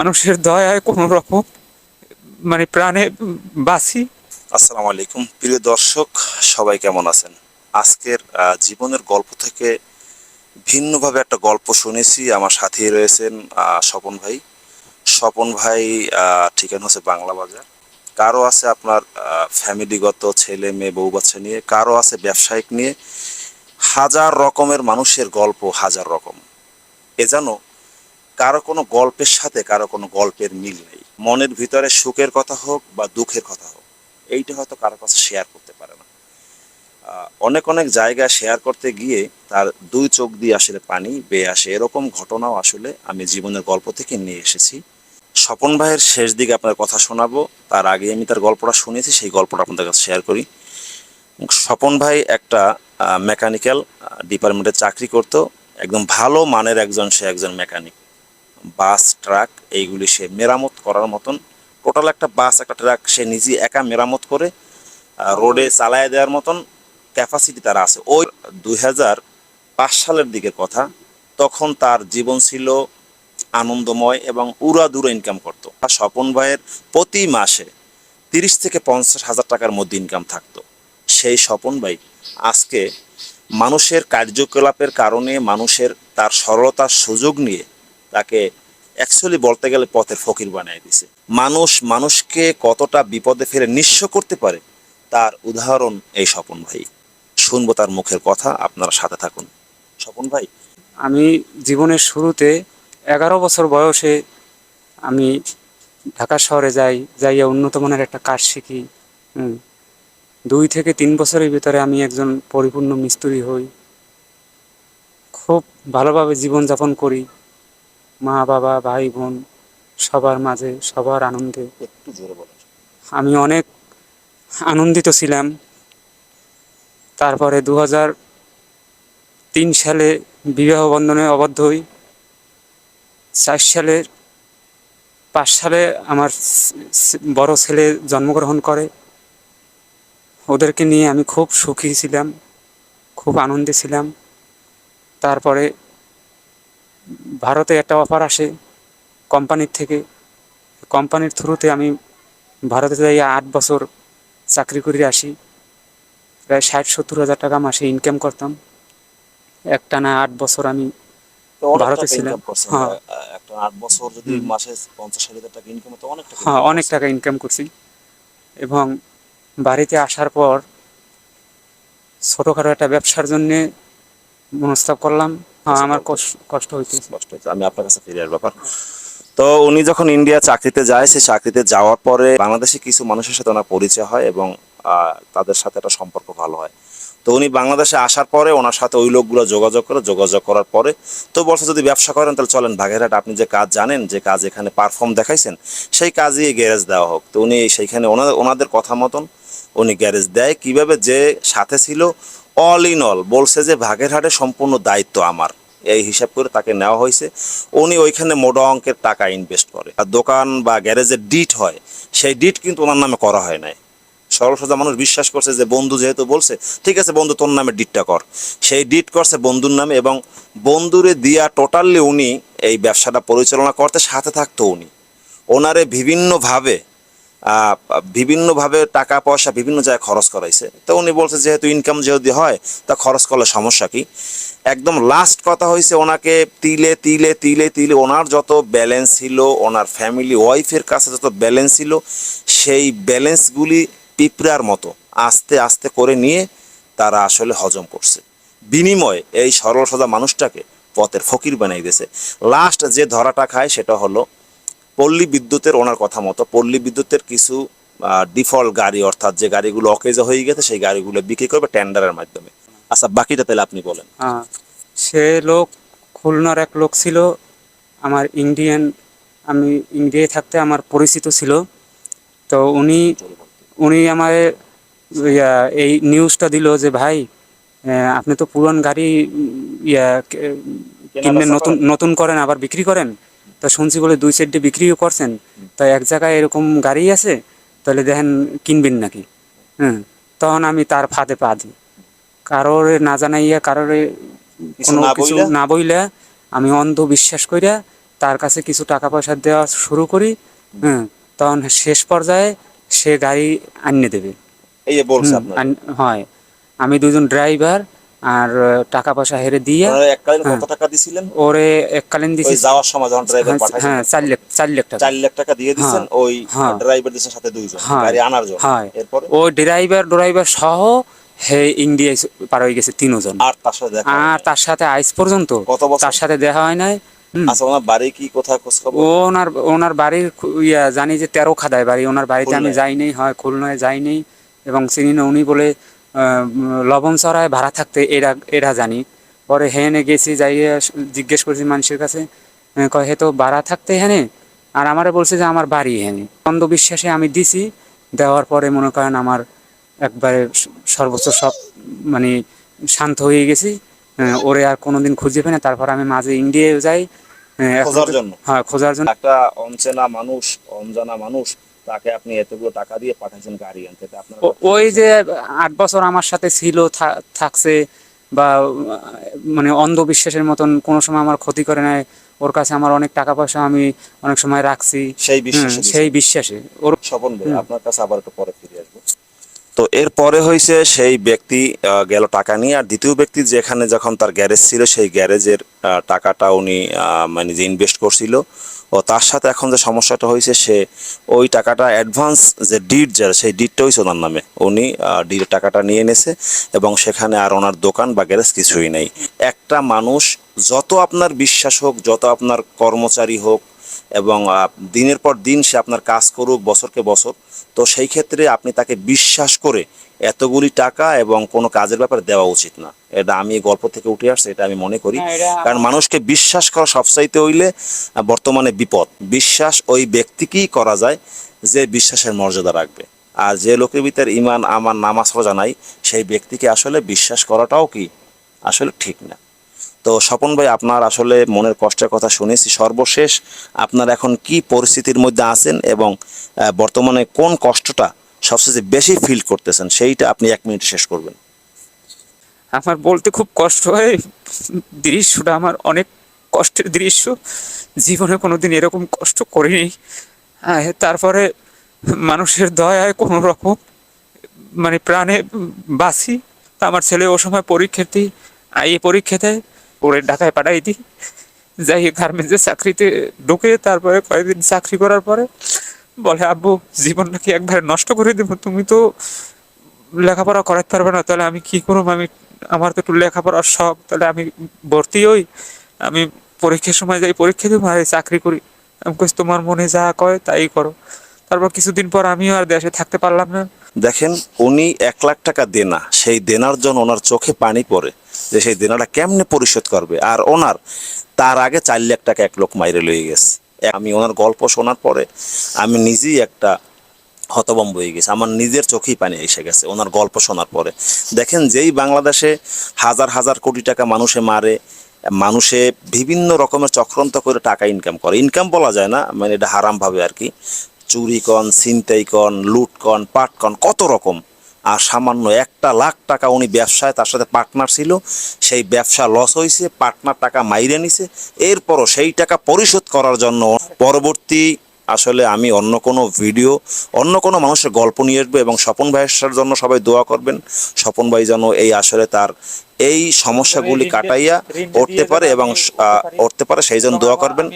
মানুষের দয়ায় কোনো রকম মানে প্রাণে বাঁচি। আসসালামু আলাইকুম প্রিয় দর্শক, সবাই কেমন আছেন? আজকের জীবনের গল্প থেকে ভিন্নভাবে একটা গল্প শুনেছি। আমার সাথেই রয়েছেন স্বপন ভাই। স্বপন ভাই ঠিকানা হচ্ছে বাংলা বাজার। কারো আছে আপনার ফ্যামিলিগত ছেলে মেয়ে বউ বাচ্চা নিয়ে, কারো আছে ব্যবসায়িক নিয়ে। হাজার রকমের মানুষের গল্প, হাজার রকম। এ যেন কারো কোনো গল্পের সাথে কারো কোনো গল্পের মিল নেই। মনের ভিতরে সুখের কথা হোক বা দুঃখের কথা হোক, এইটা হয়তো কারো কাছে শেয়ার করতে পারে না। অনেক অনেক জায়গায় শেয়ার করতে গিয়ে তার দুই চোখ দিয়ে আসলে পানি বেয়ে আসে। এরকম ঘটনাও আসলে আমি জীবনের গল্প থেকে নিয়ে এসেছি। স্বপন ভাইয়ের শেষ দিকে আপনার কথা শোনাবো, তার আগে আমি তার গল্পটা শুনেছি, সেই গল্পটা আপনাদের কাছে শেয়ার করি। স্বপন ভাই একটা মেকানিক্যাল ডিপার্টমেন্টে চাকরি করত। একদম ভালো মানের সে একজন মেকানিক। বাস ট্রাক এইগুলি সে মেরামত করার মতন, টোটাল একটা বাস একটা ট্রাক সে নিজে একা মেরামত করে রোডে চালায় দেওয়ার মতন ক্যাপাসিটি তার আছে। ওই 2005 সালের দিকের কথা। তখন তার জীবন ছিল আনন্দময় এবং উড়াদুরা ইনকাম করতো। আর স্বপন ভাইয়ের প্রতি মাসে 30 থেকে 50 হাজার টাকার মধ্যে ইনকাম থাকতো। সেই স্বপন ভাই আজকে মানুষের কার্যকলাপের কারণে, মানুষের তার সরলতার সুযোগ নিয়ে তাকে অ্যাকচুয়ালি বলতে গেলে পথের ফকির বানিয়ে দিছে। মানুষ মানুষকে কতটা বিপদে ফেলে নিঃস্ব করতে পারে, তার উদাহরণ এই স্বপন ভাই। শুনবো তার মুখের কথা, আপনারা সাথে থাকুন। স্বপন ভাই, আমি জীবনের শুরুতে 11 বছর বয়সে আমি ঢাকা শহরে যাইয়া উন্নত মানের একটা কাজ শিখি। 2 থেকে 3 বছরের ভিতরে আমি একজন পরিপূর্ণ মিস্ত্রি হই। খুব ভালোভাবে জীবনযাপন করি, মা বাবা ভাই বোন সবার মাঝে, সবার আনন্দে একটু জোরে বলেন। আমি অনেক আনন্দিত ছিলাম। তারপরে 2003 সালে বিবাহ বন্ধনে আবদ্ধ হই। 4 সালে 5 সালে আমার বড় ছেলে জন্মগ্রহণ করে। ওদেরকে নিয়ে আমি খুব সুখী ছিলাম, খুব আনন্দে ছিলাম। তারপরে ভারতে একটা অফার আসে কোম্পানির থেকে। কোম্পানির থ্রুতে আমি ভারতে যাই, 8 বছর চাকরি করে আসি। প্রায় 60-70 হাজার টাকা মাসে ইনকাম করতাম। একটানা 8 বছর আমি তো অনেক ভারতে টাকা ছিলাম। ইনকাম করছেন। হ্যাঁ। একটা 8 বছর যদি হুম। মাসে 50,000 টাকা ইনকাম, তো অনেক টাকা হ্যাঁ, ইনকাম অনেক করছেন। টাকা ইনকাম করছি। এবং বাড়িতে আসার পর ছোটোখাটো একটা ব্যবসার জন্যে মনস্তাব করলাম। হ্যাঁ, আচ্ছা আমার বলতো, কষ্ট হইতেছে। কষ্ট হচ্ছে। আমি আপনার কাছে ফিরে ব্যাপার। তো উনি যখন ইন্ডিয়া চাকরিতে যায়, সে চাকরিতে যাওয়ার পরে বাংলাদেশে কিছু মানুষের সাথে ওনার পরিচয় হয় এবং তাদের সাথে একটা সম্পর্ক ভালো হয়। তো উনি বাংলাদেশে আসার পরে ওনার সাথে ওই লোকগুলো যোগাযোগ করার পরে তো বলছে, যদি ব্যবসা করেন তাহলে চলেন বাগেরহাট, আপনি যে কাজ জানেন, যে কাজ এখানে পারফর্ম দেখাইছেন, সেই কাজই গ্যারেজ দেওয়া হোক। তো উনি সেইখানে ওনাদের কথা মতন উনি গ্যারেজ দেয়। কিভাবে, যে সাথে ছিল অল ইন অল বলছে যে বাগেরহাটের সম্পূর্ণ দায়িত্ব আমার, এই হিসাব করে তাকে নেওয়া হয়েছে। উনি ওইখানে মোটা অঙ্কের টাকা ইনভেস্ট করে। আর দোকান বা গ্যারেজের ডিট হয়, সেই ডিট কিন্তু ওনার নামে করা হয় নাই। সরল সোজা মানুষ বিশ্বাস করছে যে বন্ধু যেহেতু বলছে, ঠিক আছে বন্ধু তোর নামে ডিটটা কর। সেই ডিট করছে বন্ধুর নামে এবং বন্ধুরে দিয়া টোটালি উনি এই ব্যবসাটা পরিচালনা করতে সাথে থাকতো উনি। ওনারে বিভিন্নভাবে টাকা পয়সা বিভিন্ন জায়গায় খরচ করাইছে। তো উনি বলছে যেহেতু ইনকাম যদি হয় তা খরচ করলে সমস্যা কি। একদম লাস্ট কথা হয়েছে, ওনাকে তিলে তিলে তিলে তিলে ওনার যত ব্যালেন্স ছিল, ওনার ফ্যামিলি ওয়াইফের কাছে যত ব্যালেন্স ছিল, সেই ব্যালেন্সগুলি পিঁপড়ার মতো আস্তে আস্তে করে নিয়ে তারা আসলে হজম করছে। বিনিময়ে এই সরল সোজা মানুষটাকে পথের ফকির বানিয়ে দিয়েছে। লাস্ট যে ধরাটা খায় সেটা হলো পল্লী বিদ্যুতের। ওনার কথা মতো পল্লী বিদ্যুতের কিছু ডিফল্ট গাড়ি, অর্থাৎ যে গাড়িগুলো অকেজো হয়ে গেছে, সেই গাড়িগুলো বিক্রি করবে টেন্ডারের মাধ্যমে। আচ্ছা, বাকিটা তাহলে আপনি বলেন। হ্যাঁ, সে লোক খুলনার এক লোক ছিল, আমার ইন্ডিয়ান। আমি ইন্ডিয়ায় থাকতে আমার পরিচিত ছিল। তো উনি উনি আমায় ইয়া এই নিউজটা দিল যে ভাই, আপনি তো পুরান গাড়ি ইয়া কেনা কিনবেন, বেচা নতুন করেন। নতুন করেন আবার বিক্রি করেন। তা শুনছি বলে 2 সাইডে বিক্রিও করছেন। তাই এক জায়গায় এরকম গাড়ি আছে, তাহলে দেখেন কিনবেন নাকি। হ্যাঁ, তখন আমি তার ফাঁদে পা দিই। কারোর না জানাইয়া, কারোর কিছু কোনো না কিছু বইলা। না বইলা আমি অন্ধ বিশ্বাস কইরা তার কাছে কিছু টাকা পয়সা দেওয়া শুরু করি। হ্যাঁ, তখন শেষ পর্যায়ে সে গাড়ি আনিয়ে দেবে। এই যে বলছে আপনার হয়, আমি দুজন ড্রাইভার আর টাকা পয়সা হেরে দিয়ে। ওনারা এককালীন হ্যাঁ, কত টাকা দিছিলেন ওরে এককালীন ওই দিছি। যাওয়ার সময় যখন ড্রাইভার পাঠাইছেন? হ্যাঁ, 4 লাখ টাকা। 4 লাখ টাকা দিয়ে দিছেন, হ্যাঁ, ওই হ্যাঁ, ড্রাইভার দিছেন সাথে দুইজন হয়, গাড়ি আনার জন্য। হয়। এরপরে ও ড্রাইভার সহ হে ইন্ডিয়ায় পার হয়ে গেছে 3 জন। আর তার সাথে দেখা হয় আর নাই? তার সাথে আজ পর্যন্ত কত বছর? তার সাথে দেখা হয় নাই। আচ্ছা, ওনার বাড়ি কি কোথায় খোঁজ খবর? ওনার ওনার বাড়ির জানি যে 13 খাদায় বাড়ি। ওনার বাড়িতে আমি খুলনায়? যাইনি, হয় খুলনায় যাইনি এবং চিনি না। উনি বলে লবণচড়ায় ভাড়া থাকতে, এরা জানি। পরে হেনে গেছি, যাইয়ে জিজ্ঞেস করছি মানুষের কাছে, কয় হে তো ভাড়া থাকতে হেনে, আর আমারে বলছে যে আমার বাড়ি হেনে। অন্ধবিশ্বাসে আমি দিছি। দেওয়ার পরে মনে করেন আমার একবারে সর্বোচ্চ সব মানে শান্ত হয়ে গেছি। ওরে আর কোনোদিন খুঁজে পাই না। তারপর আমি মাঝে ইন্ডিয়ায় যাই খোঁজার জন্য? হ্যাঁ, খোঁজার জন্য। একটা অনচেনা মানুষ, অনজানা মানুষ, তাকে আপনি এতগুলো টাকা দিয়ে পাঠাচ্ছেন গাড়ি আনতে, তা আপনার ওই যে 8 বছর আমার সাথে ছিল, থাকছে, বা মানে অন্ধবিশ্বাসের মতন কোনো সময় আমার ক্ষতি করে নাই। ওর কাছে আমার অনেক টাকা পয়সা আমি অনেক সময় রাখছি। সেই বিশ্বাসে সেই দিছেন? বিশ্বাসে ওর। স্বপন ভাই, আপনার কাছে আবার একটু পরে ফিরে আসবো। তো এরপরে হয়েছে সেই ব্যক্তি গেল টাকা নিয়ে, আর দ্বিতীয় ব্যক্তি যেখানে যখন তার গ্যারেজ ছিল সেই গ্যারেজের টাকাটা উনি মানে যে ইনভেস্ট করছিল, ও তার সাথে এখন যে সমস্যাটা হয়েছে, সে ওই টাকাটা অ্যাডভান্স যে ডিড, যার সেই ডিডটা হয়েছে ওনার নামে। উনি ডিডের টাকাটা নিয়ে এনেছে এবং সেখানে আর ওনার দোকান বা গ্যারেজ কিছুই নেই। একটা মানুষ যত আপনার বিশ্বাস হোক, যত আপনার কর্মচারী হোক, এবং দিনের পর দিন সে আপনার কাজ করুক বছরকে বছর, তো সেই ক্ষেত্রে আপনি তাকে বিশ্বাস করে এতগুলি টাকা এবং কোনো কাজের ব্যাপারে দেওয়া উচিত না। এটা আমি এই গল্প থেকে উঠে আসছে, এটা আমি মনে করি। কারণ মানুষকে বিশ্বাস করা সবচাইতে হইলে বর্তমানে বিপদ। বিশ্বাস ওই ব্যক্তিকেই করা যায় যে বিশ্বাসের মর্যাদা রাখবে। আর যে লোকের ভিতর ইমান, আমার নামাজ রোজা নাই, সেই ব্যক্তিকে আসলে বিশ্বাস করাটাও কি আসলে ঠিক না। তো স্বপন ভাই, আপনার আসলে মনের কষ্টের কথা শুনেছি। সর্বশেষ আপনার এখন কি পরিস্থিতির মধ্যে আছেন এবং বর্তমানে কোন কষ্টটা সবচেয়ে বেশি ফিল করতেছেন, সেইটা আপনি 1 মিনিট শেষ করবেন। আমার বলতে খুব কষ্ট হয়। দৃশ্যটা আমার অনেক কষ্টের দৃশ্য। জীবনে কোনোদিন এরকম কষ্ট করিনি। তারপরে মানুষের দয়ায় কোনো রকম মানে প্রাণে বাঁচি। তা আমার ছেলে ও সময় পরীক্ষার্থী, এই পরীক্ষা দেয়, ওরে ঢাকায় পাঠাই দিই। যাই গার্মেন্টসের চাকরিতে ঢুকে, তারপরে কয়েকদিন চাকরি করার পরে বলে, আব্বু জীবন নাকি একবারে নষ্ট করে দেবো, তুমি তো লেখাপড়া করাতে পারবে না। তাহলে আমি কি করবো? আমার তো একটু লেখাপড়ার শখ, তাহলে আমি ভর্তি হই। আমি পরীক্ষার সময় যাই, পরীক্ষা দিব আর এই চাকরি করি। আমি কইছি, তোমার মনে যা কয় তাই করো। তারপর কিছুদিন পর আমিও আর দেশে থাকতে পারলাম না। দেখেন, উনি 1 লাখ টাকা দেনা, সেই দেনার জন্য ওনার চোখে পানি পড়ে যে সেই দেনাটা কেমনে পরিশোধ করবে। আর ওনার তার আগে 4 লাখ টাকা এক লোক মাইরে লয়ে গেছে। আমি ওনার গল্প শোনার পরে আমি নিজেই একটা হতভম্ব হয়ে গেছে। আমার নিজের চোখেই পানি এসে গেছে ওনার গল্প শোনার পরে। দেখেন, যেই বাংলাদেশে হাজার হাজার কোটি টাকা মানুষে মারে, মানুষে বিভিন্ন রকমের চক্রান্ত করে টাকা ইনকাম করে, ইনকাম বলা যায় না, মানে এটা হারাম ভাবে আর কি। চুরি কন, ছিনতাই কন, লুট কন, পাট কন, কত রকম। আর সামান্য 1 লাখ টাকা উনি ব্যবসায়, তার সাথে পার্টনার ছিল, সেই ব্যবসা লস হয়েছে, পার্টনার টাকা মাইরে নিছে। এরপরও সেই টাকা পরিশোধ করার জন্য পরবর্তী আসলে আমি অন্য কোনো ভিডিও, অন্য কোনো মানুষের গল্প নিয়ে আসবো, এবং স্বপন ভাইয়ের জন্য সবাই দোয়া করবেন। স্বপন ভাই যেন এই আসলে তার এই সমস্যাগুলি কাটাইয়া উঠতে পারে এবং উঠতে পারে, সেই জন্য দোয়া করবেন।